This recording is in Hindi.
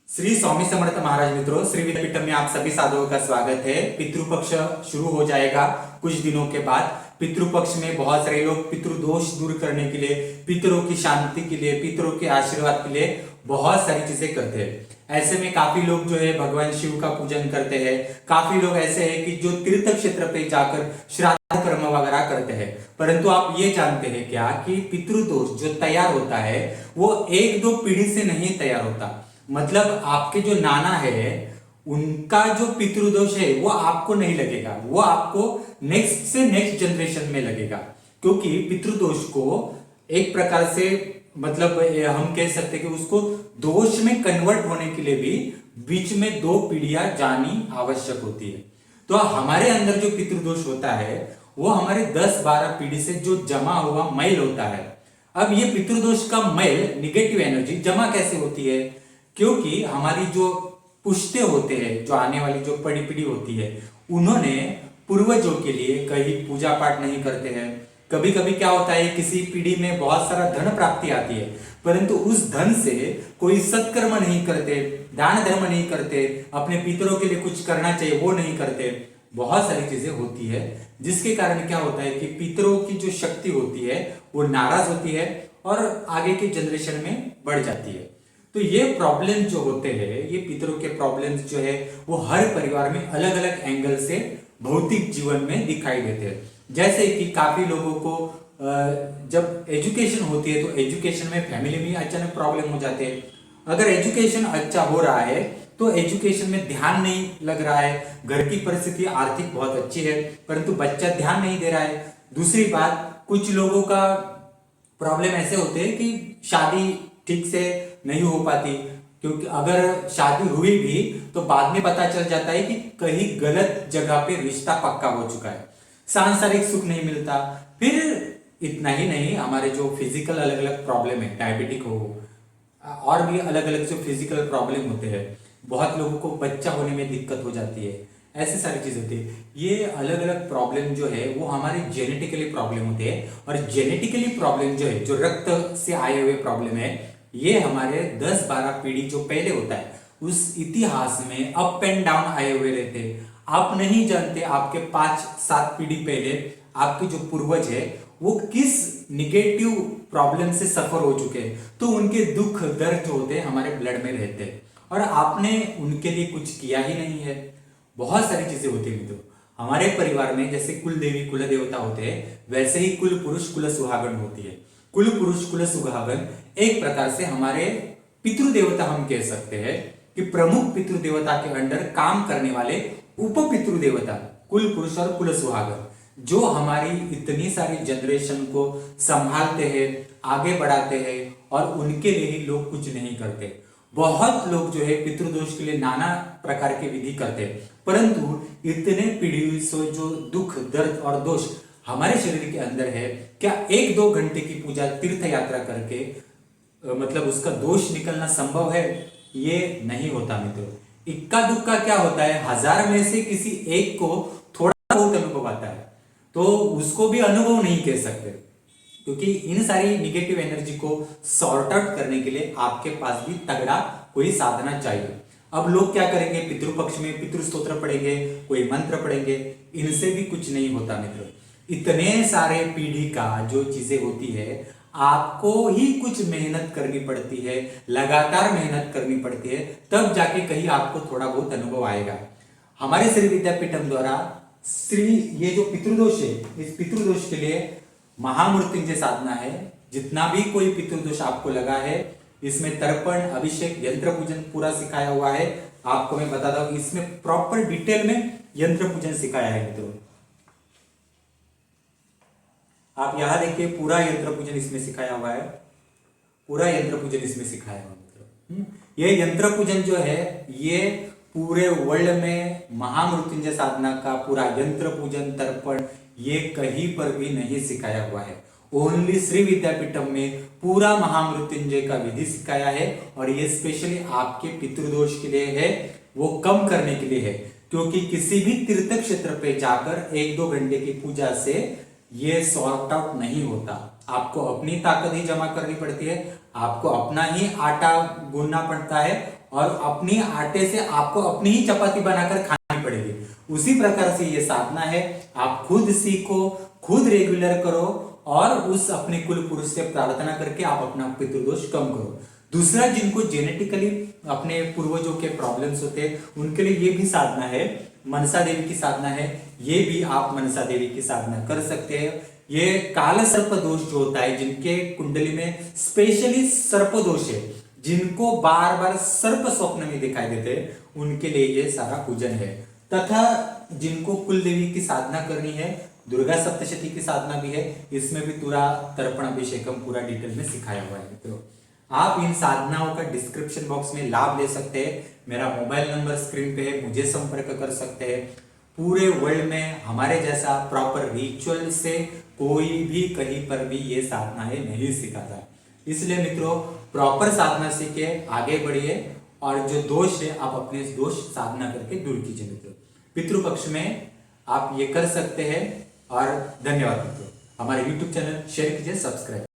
श्री स्वामी समर्थ महाराज। मित्रों, श्री विद्यापीठम में आप सभी साधुओं का स्वागत है। पितृपक्ष शुरू हो जाएगा कुछ दिनों के बाद। पितृपक्ष में बहुत सारे लोग पितृदोष दूर करने के लिए, पितरों की शांति के लिए, पितरों के आशीर्वाद के लिए बहुत सारी चीजें करते हैं। ऐसे में काफी लोग जो है भगवान शिव का पूजन करते हैं। काफी लोग ऐसे हैं कि जो तीर्थ क्षेत्र पे जाकर श्राद्ध कर्म वगैरह करते हैं। परंतु आप ये जानते हैं क्या कि पितृदोष जो तैयार होता है वो एक दो पीढ़ी से नहीं तैयार होता। मतलब आपके जो नाना है उनका जो पितृदोष है वो आपको नहीं लगेगा, वो आपको नेक्स्ट से नेक्स्ट जनरेशन में लगेगा। क्योंकि पितृदोष को एक प्रकार से मतलब हम कह सकते हैं कि उसको दोष में कन्वर्ट होने के लिए भी बीच में दो पीढ़ियां जानी आवश्यक होती है। तो हमारे अंदर जो पितृदोष होता है वो हमारे 10-12 पीढ़ी से जो जमा हुआ मैल होता है। अब ये पितृदोष का मैल, निगेटिव एनर्जी जमा कैसे होती है? क्योंकि हमारी जो पुश्ते होते हैं, जो आने वाली जो बड़ी पीढ़ी होती है, उन्होंने पूर्वजों के लिए कहीं पूजा पाठ नहीं करते हैं। कभी कभी क्या होता है, किसी पीढ़ी में बहुत सारा धन प्राप्ति आती है, परंतु उस धन से कोई सत्कर्म नहीं करते, दान धर्म नहीं करते, अपने पितरों के लिए कुछ करना चाहिए वो नहीं करते। बहुत सारी चीजें होती है जिसके कारण क्या होता है कि पितरों की जो शक्ति होती है वो नाराज होती है और आगे के जनरेशन में बढ़ जाती है। तो ये प्रॉब्लम जो होते हैं, ये पितरों के प्रॉब्लम्स जो है वो हर परिवार में अलग अलग एंगल से भौतिक जीवन में दिखाई देते हैं। जैसे कि काफी लोगों को जब एजुकेशन होती है तो एजुकेशन में फैमिली में अचानक प्रॉब्लम हो जाते हैं। अगर एजुकेशन अच्छा हो रहा है तो एजुकेशन में ध्यान नहीं लग रहा है, घर की परिस्थिति आर्थिक बहुत अच्छी है परंतु बच्चा ध्यान नहीं दे रहा है। दूसरी बात, कुछ लोगों का प्रॉब्लम ऐसे होते हैं कि शादी ठीक से नहीं हो पाती, क्योंकि अगर शादी हुई भी तो बाद में पता चल जाता है कि कहीं गलत जगह पे रिश्ता पक्का हो चुका है, सांसारिक सुख नहीं मिलता। फिर इतना ही नहीं, हमारे जो फिजिकल अलग अलग प्रॉब्लम है, डायबिटिक हो और भी अलग अलग जो फिजिकल प्रॉब्लम होते हैं, बहुत लोगों को बच्चा होने में दिक्कत हो जाती है, ऐसी सारी चीज होती है। ये अलग अलग प्रॉब्लम जो है वो हमारे जेनेटिकली प्रॉब्लम होते हैं। और जेनेटिकली प्रॉब्लम जो है, जो रक्त से आए हुए प्रॉब्लम है, ये हमारे 10-12 पीढ़ी जो पहले होता है उस इतिहास में अप एंड डाउन आए हुए रहते हैं। आप नहीं जानते आपके 5-7 पीढ़ी पहले आपके जो पूर्वज है वो किस निगेटिव प्रॉब्लम से सफर हो चुके हैं। तो उनके दुख दर्द जो होते हैं हमारे ब्लड में रहते हैं और आपने उनके लिए कुछ किया ही नहीं है। बहुत सारी चीजें होती है मित्रों हमारे परिवार में। जैसे कुल देवी कुल देवता होते हैं, वैसे ही कुल पुरुष कुल सुहागन होती है। कुल पुरुष कुल सुहागन एक प्रकार से हमारे पितृदेवता हम कह सकते हैं कि प्रमुख पितृदेवता के अंडर काम करने वाले उप पितृदेवता कुल पुरुष और कुल सुहागन, जो हमारी इतनी सारी जनरेशन को संभालते हैं, आगे बढ़ाते हैं और उनके लिए ही लोग कुछ नहीं करते। बहुत लोग जो है पितृदोष के लिए नाना प्रकार की विधि करते हैं, परंतु इतने पीढ़ी से जो दुख दर्द और दोष हमारे शरीर के अंदर है, क्या 1-2 घंटे की पूजा तीर्थ यात्रा करके मतलब उसका दोष निकलना संभव है? ये नहीं होता मित्रों। इक्का दुक्का क्या होता है, 1000 में से किसी एक को थोड़ा बहुत अनुभव आता है, तो उसको भी अनुभव नहीं कह सकते, क्योंकि इन सारी निगेटिव एनर्जी को सॉर्ट आउट करने के लिए आपके पास भी तगड़ा कोई साधना चाहिए। अब लोग क्या करेंगे, पितृपक्ष में पितृ स्तोत्र पढ़ेंगे, कोई मंत्र पढ़ेंगे, इनसे भी कुछ नहीं होता मित्रों। इतने सारे पीढ़ी का जो चीजें होती है, आपको ही कुछ मेहनत करनी पड़ती है, लगातार मेहनत करनी पड़ती है, तब जाके कहीं आपको थोड़ा बहुत अनुभव आएगा। हमारे श्री विद्यापीठम द्वारा ये जो पितृदोष है, इस पितृदोष के लिए महामृत्युंजय साधना है। जितना भी कोई पितृदोष आपको लगा है, इसमें तर्पण, अभिषेक, यंत्र पूजन पूरा सिखाया हुआ है। आपको मैं बताता हूं, इसमें प्रॉपर डिटेल में यंत्र पूजन सिखाया है मित्रों। आप यहां देखिए, पूरा यंत्र पूजन इसमें सिखाया हुआ है, पूरा यंत्र पूजन इसमें सिखाया हुआ मित्रों। ये यंत्र पूजन जो है ये पूरे वर्ल्ड में महामृत्युंजय साधना का पूरा यंत्र पूजन तर्पण ये कहीं पर भी नहीं सिखाया हुआ है। ओनली श्री विद्यापीठम में पूरा महामृत्युंजय का विधि सिखाया है और ये स्पेशली आपके पितृदोष के लिए है, वो कम करने के लिए है। क्योंकि किसी भी तीर्थ क्षेत्र पे जाकर 1-2 घंटे की पूजा से ये सॉर्ट आउट नहीं होता। आपको अपनी ताकत ही जमा करनी पड़ती है, आपको अपना ही आटा गूंदना पड़ता है और अपनी आटे से आपको अपनी ही चपाती बनाकर खानी पड़ेगी। उसी प्रकार से ये साधना है, आप खुद सीखो, खुद रेगुलर करो और उस अपने कुल पुरुष से प्रार्थना करके आप अपना पितृदोष कम करो। दूसरा, जिनको जेनेटिकली अपने पूर्वजों के प्रॉब्लम्स होते हैं उनके लिए ये भी साधना है, मनसा देवी की साधना है। ये भी आप मनसा देवी की साधना कर सकते हैं। ये काल सर्प दोष जो होता है, जिनके कुंडली में स्पेशली सर्प दोष है, जिनको बार बार सर्प स्वप्न में दिखाई देते हैं, उनके लिए ये सारा पूजन है। तथा जिनको कुल देवी की साधना करनी है, दुर्गा सप्तशती की साधना भी है, इसमें भी पूरा तर्पण अभिषेकम पूरा डिटेल में सिखाया हुआ है मित्रों। आप इन साधनाओं का डिस्क्रिप्शन बॉक्स में लाभ ले सकते हैं। मेरा मोबाइल नंबर स्क्रीन पे है, मुझे संपर्क कर सकते हैं। पूरे वर्ल्ड में हमारे जैसा प्रॉपर रिचुअल से कोई भी कहीं पर भी ये साधनाएं नहीं सिखाता। इसलिए मित्रों, प्रॉपर साधना सीखे, आगे बढ़िए और जो दोष है आप अपने दोष साधना करके दूर कीजिए मित्रों। पितृपक्ष में आप ये कर सकते हैं। और धन्यवाद मित्रों। हमारे YouTube चैनल शेयर कीजिए, सब्सक्राइब।